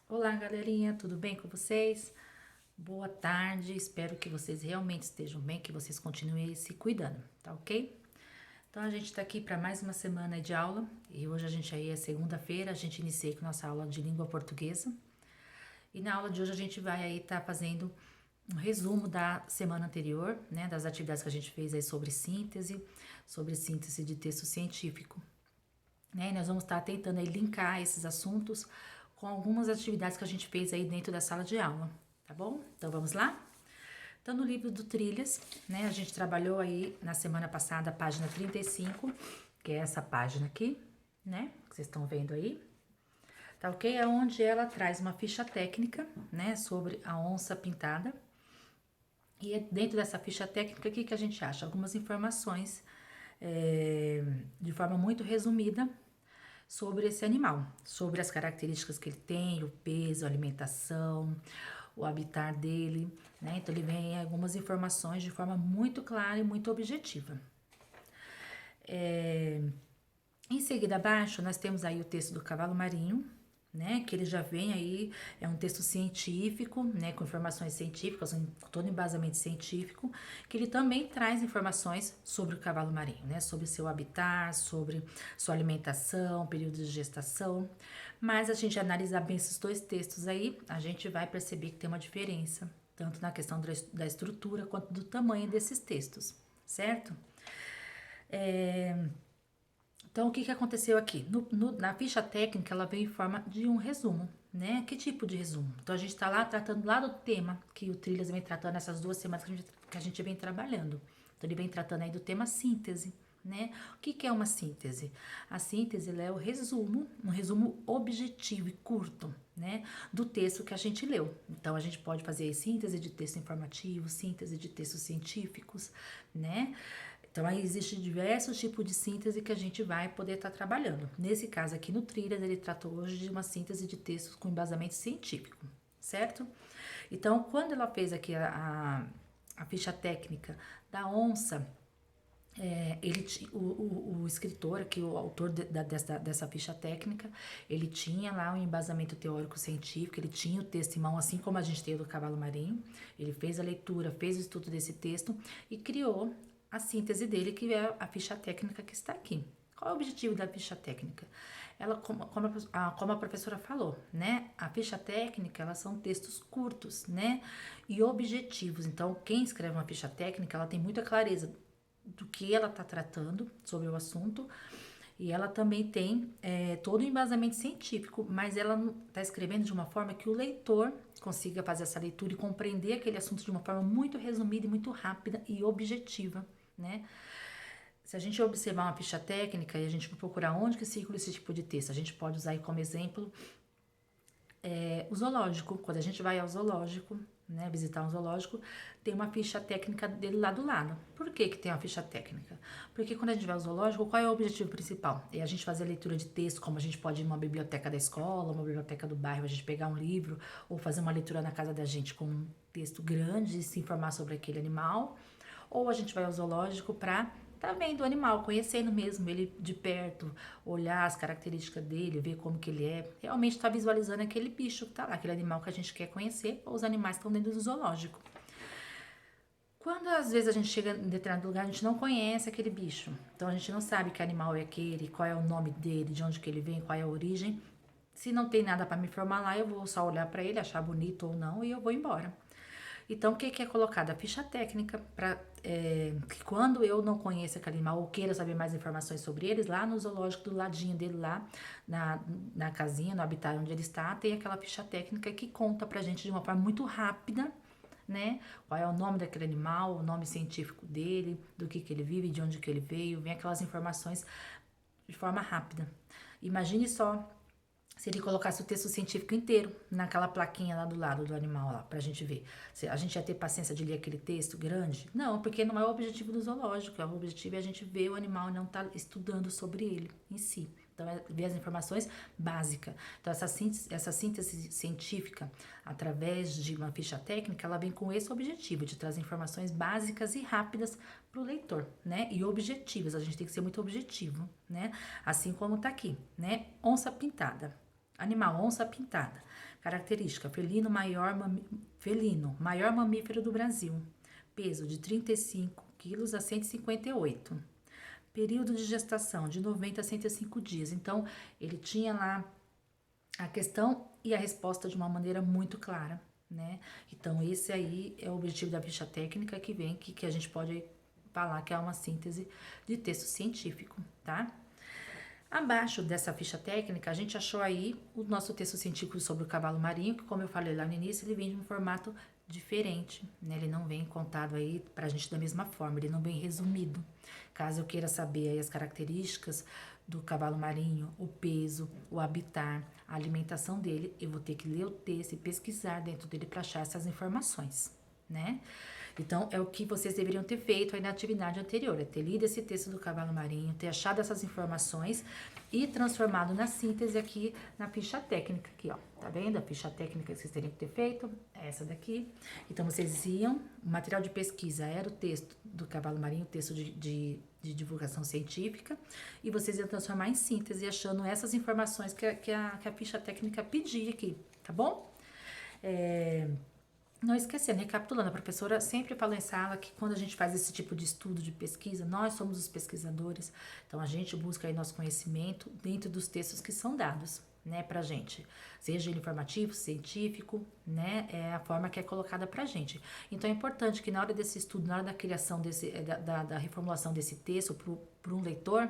Olá, galerinha, tudo bem com vocês? Boa tarde, espero que vocês realmente estejam bem, que vocês continuem aí se cuidando, tá ok? Então a gente tá aqui para mais uma semana de aula e hoje a gente aí é segunda-feira, a gente inicia com nossa aula de língua portuguesa e na aula de hoje a gente vai aí estar fazendo um resumo da semana anterior, né, das atividades que a gente fez aí sobre síntese de texto científico, né? E nós vamos estar tentando aí linkar esses assuntos com algumas atividades que a gente fez aí dentro da sala de aula, tá bom? Então vamos lá? Então no livro do Trilhas, né, a gente trabalhou aí na semana passada a página 35, que é essa página aqui, né, que vocês estão vendo aí, tá ok? É onde ela traz uma ficha técnica, né, sobre a onça pintada. E dentro dessa ficha técnica, o que a gente acha? Algumas informações de forma muito resumida sobre esse animal, sobre as características que ele tem, o peso, a alimentação, o habitat dele, né? Então ele vem algumas informações de forma muito clara e muito objetiva. Em seguida, abaixo, nós temos aí o texto do cavalo marinho, né? Que ele já vem aí, é um texto científico, né? Com informações científicas, com todo embasamento científico, que ele também traz informações sobre o cavalo marinho, né? Sobre seu habitat, sobre sua alimentação, período de gestação. Mas a gente analisar bem esses dois textos aí, a gente vai perceber que tem uma diferença, tanto na questão da estrutura quanto do tamanho desses textos, certo? Então, o que aconteceu aqui? Na ficha técnica, ela veio em forma de um resumo, né? Que tipo de resumo? Então, a gente está lá tratando lá do tema que o Trilhas vem tratando nessas 2 semanas que a gente vem trabalhando. Então, ele vem tratando aí do tema síntese, né? O que é uma síntese? A síntese ela é o resumo, um resumo objetivo e curto, né? Do texto que a gente leu. Então, a gente pode fazer síntese de texto informativo, síntese de textos científicos, né? Então, aí existe diversos tipos de síntese que a gente vai poder estar trabalhando. Nesse caso aqui no Trilhas, ele tratou hoje de uma síntese de textos com embasamento científico, certo? Então, quando ela fez aqui a ficha técnica da onça, o escritor aqui, o autor dessa ficha técnica, ele tinha lá um embasamento teórico científico, ele tinha o texto em mão, assim como a gente tem o do cavalo marinho, ele fez a leitura, fez o estudo desse texto e criou a síntese dele, que é a ficha técnica que está aqui. Qual é o objetivo da ficha técnica? Ela, como a professora falou, né? A ficha técnica, elas são textos curtos, né? E objetivos. Então, quem escreve uma ficha técnica, ela tem muita clareza do que ela está tratando sobre o assunto e ela também tem todo o embasamento científico, mas ela está escrevendo de uma forma que o leitor consiga fazer essa leitura e compreender aquele assunto de uma forma muito resumida e muito rápida e objetiva, né? Se a gente observar uma ficha técnica e a gente for procurar onde que circula esse tipo de texto, a gente pode usar aí como exemplo o zoológico. Quando a gente vai ao zoológico, né, visitar um zoológico, tem uma ficha técnica dele lá do lado. Por que que tem uma ficha técnica? Porque quando a gente vai ao zoológico, qual é o objetivo principal? É a gente fazer leitura de texto, como a gente pode ir numa biblioteca da escola, uma biblioteca do bairro, a gente pegar um livro ou fazer uma leitura na casa da gente com um texto grande e se informar sobre aquele animal, ou a gente vai ao zoológico para tá vendo o animal, conhecendo mesmo ele de perto, olhar as características dele, ver como que ele é, realmente tá visualizando aquele bicho que tá lá, aquele animal que a gente quer conhecer, ou os animais que estão dentro do zoológico. Quando às vezes a gente chega em determinado lugar, a gente não conhece aquele bicho. Então a gente não sabe que animal é aquele, qual é o nome dele, de onde que ele vem, qual é a origem. Se não tem nada para me informar lá, eu vou só olhar para ele, achar bonito ou não e eu vou embora. Então, o que é colocado? A ficha técnica para que quando eu não conheço aquele animal ou queira saber mais informações sobre eles, lá no zoológico, do ladinho dele, lá na casinha, no habitat onde ele está, tem aquela ficha técnica que conta pra gente de uma forma muito rápida, né? Qual é o nome daquele animal, o nome científico dele, do que ele vive, de onde que ele veio, vem aquelas informações de forma rápida. Imagine só se ele colocasse o texto científico inteiro naquela plaquinha lá do lado do animal lá, pra gente ver. Se a gente ia ter paciência de ler aquele texto grande? Não, porque não é o objetivo do zoológico. O objetivo é a gente ver o animal e não estar estudando sobre ele em si. Então, é ver as informações básicas. Então, essa síntese científica, através de uma ficha técnica, ela vem com esse objetivo, de trazer informações básicas e rápidas para o leitor, né? E objetivas, a gente tem que ser muito objetivo, né? Assim como tá aqui, né? Onça pintada. Animal, onça pintada. Característica, felino, maior mamífero do Brasil. Peso de 35 quilos a 158. Período de gestação de 90 a 105 dias. Então, ele tinha lá a questão e a resposta de uma maneira muito clara, né? Então, esse aí é o objetivo da ficha técnica que vem, que a gente pode falar que é uma síntese de texto científico, tá? Abaixo dessa ficha técnica, a gente achou aí o nosso texto científico sobre o cavalo marinho, que, como eu falei lá no início, ele vem de um formato diferente, né? Ele não vem contado aí pra gente da mesma forma, ele não vem resumido. Caso eu queira saber aí as características do cavalo marinho, o peso, o habitat, a alimentação dele, eu vou ter que ler o texto e pesquisar dentro dele para achar essas informações, né? Então, é o que vocês deveriam ter feito aí na atividade anterior, é ter lido esse texto do cavalo marinho, ter achado essas informações e transformado na síntese aqui na ficha técnica, aqui, ó. Tá vendo? A ficha técnica que vocês teriam que ter feito é essa daqui. Então, vocês iam, o material de pesquisa era o texto do cavalo marinho, o texto de divulgação científica, e vocês iam transformar em síntese, achando essas informações que a ficha técnica pedia aqui, tá bom? Não esquecendo, recapitulando, a professora sempre fala em sala que quando a gente faz esse tipo de estudo, de pesquisa, nós somos os pesquisadores, então a gente busca aí nosso conhecimento dentro dos textos que são dados, né, pra gente, seja ele informativo, científico, né, é a forma que é colocada pra gente. Então é importante que na hora desse estudo, na hora da criação da reformulação desse texto para um leitor,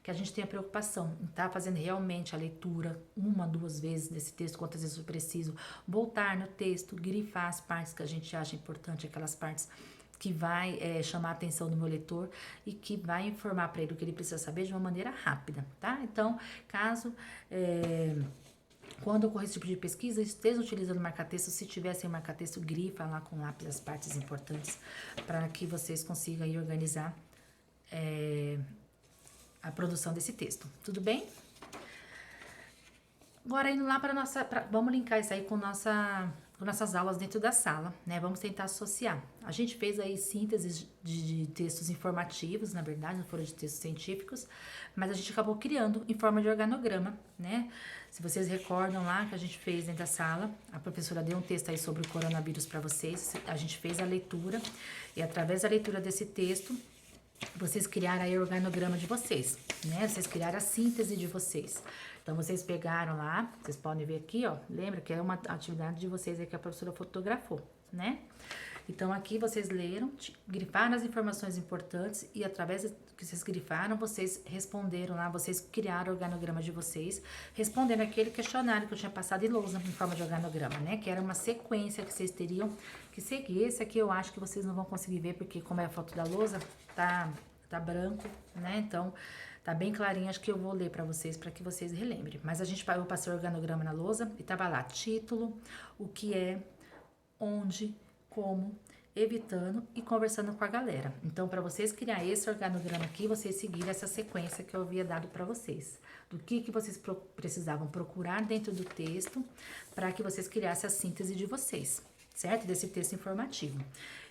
que a gente tenha preocupação em estar fazendo realmente a leitura uma, duas vezes desse texto, quantas vezes eu preciso, voltar no texto, grifar as partes que a gente acha importante, aquelas partes que vai chamar a atenção do meu leitor e que vai informar para ele o que ele precisa saber de uma maneira rápida, tá? Então, caso quando ocorrer esse tipo de pesquisa, esteja utilizando marca-texto. Se tiver sem marca-texto, grifa lá com lápis as partes importantes para que vocês consigam aí organizar a produção desse texto. Tudo bem? Agora indo lá para nossa, vamos linkar isso aí com nossas aulas dentro da sala, né? Vamos tentar associar. A gente fez aí sínteses de textos informativos, na verdade, não foram de textos científicos, mas a gente acabou criando em forma de organograma, né? Se vocês recordam lá que a gente fez dentro da sala, a professora deu um texto aí sobre o coronavírus para vocês, a gente fez a leitura e através da leitura desse texto, vocês criaram aí o organograma de vocês, né? Vocês criaram a síntese de vocês. Então, vocês pegaram lá, vocês podem ver aqui, ó, lembra que é uma atividade de vocês aí que a professora fotografou, né? Então, aqui vocês leram, grifaram as informações importantes e através do que vocês grifaram, vocês responderam lá, vocês criaram o organograma de vocês, respondendo aquele questionário que eu tinha passado em lousa em forma de organograma, né? Que era uma sequência que vocês teriam que seguir. Esse aqui eu acho que vocês não vão conseguir ver, porque como é a foto da lousa, tá branco, né? Então, tá bem clarinho, acho que eu vou ler para vocês relembrem. Mas eu passei o organograma na lousa e tava lá, título, o que é, onde, como, evitando e conversando com a galera. Então, para vocês criar esse organograma aqui, vocês seguirem essa sequência que eu havia dado para vocês. Do que vocês precisavam procurar dentro do texto para que vocês criassem a síntese de vocês, certo? Desse texto informativo.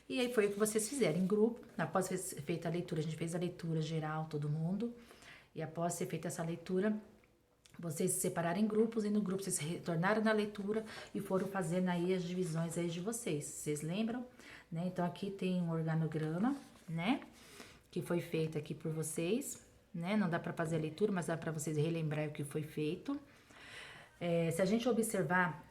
E aí foi o que vocês fizeram em grupo. Após ser feita a leitura, a gente fez a leitura geral, todo mundo. E após ser feita essa leitura, vocês se separaram em grupos e no grupo vocês retornaram na leitura e foram fazendo aí as divisões aí de vocês. Vocês lembram? Né? Então, aqui tem um organograma, né? Que foi feito aqui por vocês, né? Não dá para fazer a leitura, mas dá para vocês relembrar o que foi feito. Se a gente observar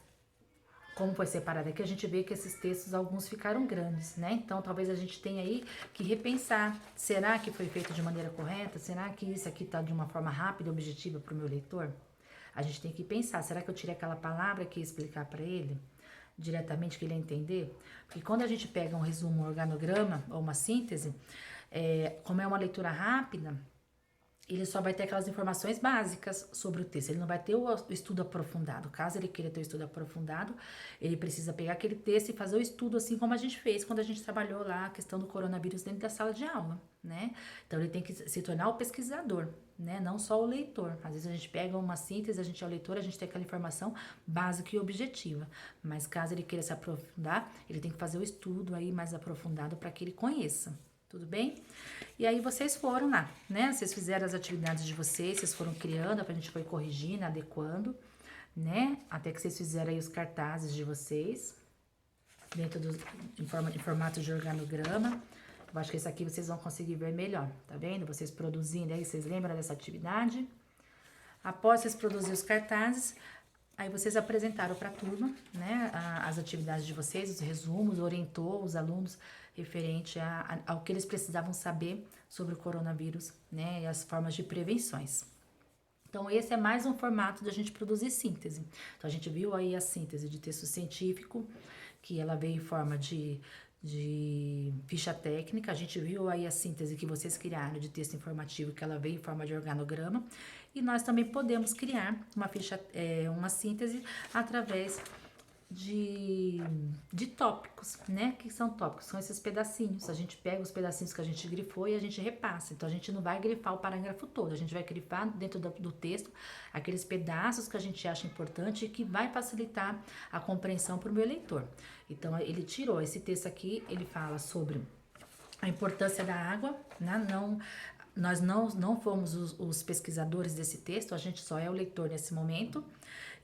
como foi separado aqui, a gente vê que esses textos, alguns ficaram grandes, né? Então, talvez a gente tenha aí que repensar. Será que foi feito de maneira correta? Será que isso aqui tá de uma forma rápida e objetiva para o meu leitor? A gente tem que pensar, será que eu tirei aquela palavra que ia explicar para ele diretamente, que ele ia entender? Porque quando a gente pega um resumo, um organograma ou uma síntese, como é uma leitura rápida, ele só vai ter aquelas informações básicas sobre o texto, ele não vai ter o estudo aprofundado. Caso ele queira ter o estudo aprofundado, ele precisa pegar aquele texto e fazer o estudo assim como a gente fez quando a gente trabalhou lá a questão do coronavírus dentro da sala de aula, né? Então, ele tem que se tornar o pesquisador, né? Não só o leitor. Às vezes a gente pega uma síntese, a gente é o leitor, a gente tem aquela informação básica e objetiva. Mas caso ele queira se aprofundar, ele tem que fazer o estudo aí mais aprofundado para que ele conheça. Tudo bem? E aí vocês foram lá, né? Vocês fizeram as atividades de vocês foram criando, a gente foi corrigindo, adequando, né? Até que vocês fizeram aí os cartazes de vocês, dentro do, em formato de organograma. Eu acho que esse aqui vocês vão conseguir ver melhor, tá vendo? Vocês produzindo aí, vocês lembram dessa atividade? Após vocês produzirem os cartazes, aí vocês apresentaram para a turma, né, as atividades de vocês, os resumos, orientou os alunos referente ao que eles precisavam saber sobre o coronavírus, né, e as formas de prevenções. Então, esse é mais um formato de a gente produzir síntese. Então, a gente viu aí a síntese de texto científico, que ela veio em forma de ficha técnica. A gente viu aí a síntese que vocês criaram de texto informativo, que ela veio em forma de organograma. E nós também podemos criar uma síntese através de tópicos, né? O que são tópicos? São esses pedacinhos. A gente pega os pedacinhos que a gente grifou e a gente repassa. Então, a gente não vai grifar o parágrafo todo. A gente vai grifar dentro do texto aqueles pedaços que a gente acha importante e que vai facilitar a compreensão para o meu leitor. Então, ele tirou esse texto aqui, ele fala sobre a importância da água, né? Nós não fomos os pesquisadores desse texto, a gente só é o leitor nesse momento.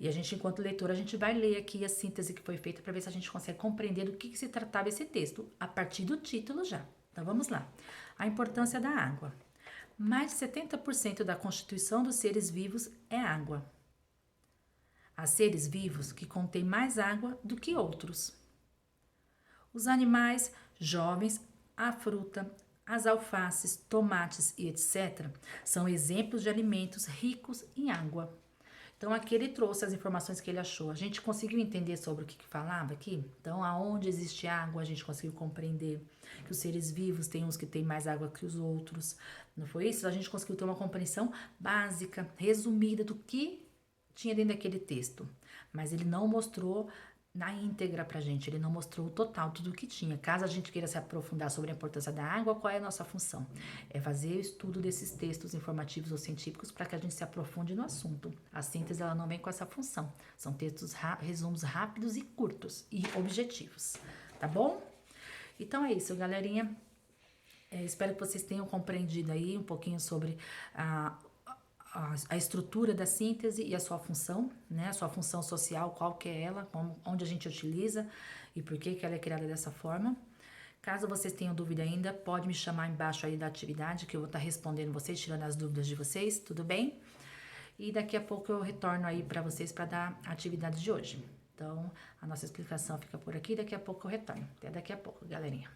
E a gente, enquanto leitor, a gente vai ler aqui a síntese que foi feita para ver se a gente consegue compreender do que se tratava esse texto, a partir do título já. Então, vamos lá. A importância da água. Mais de 70% da constituição dos seres vivos é água. Há seres vivos que contêm mais água do que outros. Os animais jovens, a fruta, as alfaces, tomates e etc. são exemplos de alimentos ricos em água. Então, aqui ele trouxe as informações que ele achou. A gente conseguiu entender sobre o que falava aqui? Então, aonde existe água, a gente conseguiu compreender que os seres vivos tem uns que têm mais água que os outros. Não foi isso? A gente conseguiu ter uma compreensão básica, resumida do que tinha dentro daquele texto. Mas ele não mostrou na íntegra pra gente, ele não mostrou o total, tudo o que tinha. Caso a gente queira se aprofundar sobre a importância da água, qual é a nossa função? É fazer o estudo desses textos informativos ou científicos para que a gente se aprofunde no assunto. A síntese, ela não vem com essa função. São textos, resumos rápidos e curtos e objetivos, tá bom? Então é isso, galerinha. Espero que vocês tenham compreendido aí um pouquinho sobre a estrutura da síntese e a sua função, né? A sua função social, qual que é ela, onde a gente utiliza e por que ela é criada dessa forma. Caso vocês tenham dúvida ainda, pode me chamar embaixo aí da atividade que eu vou estar respondendo vocês, tirando as dúvidas de vocês, tudo bem? E daqui a pouco eu retorno aí para vocês para dar a atividade de hoje. Então, a nossa explicação fica por aqui, daqui a pouco eu retorno. Até daqui a pouco, galerinha.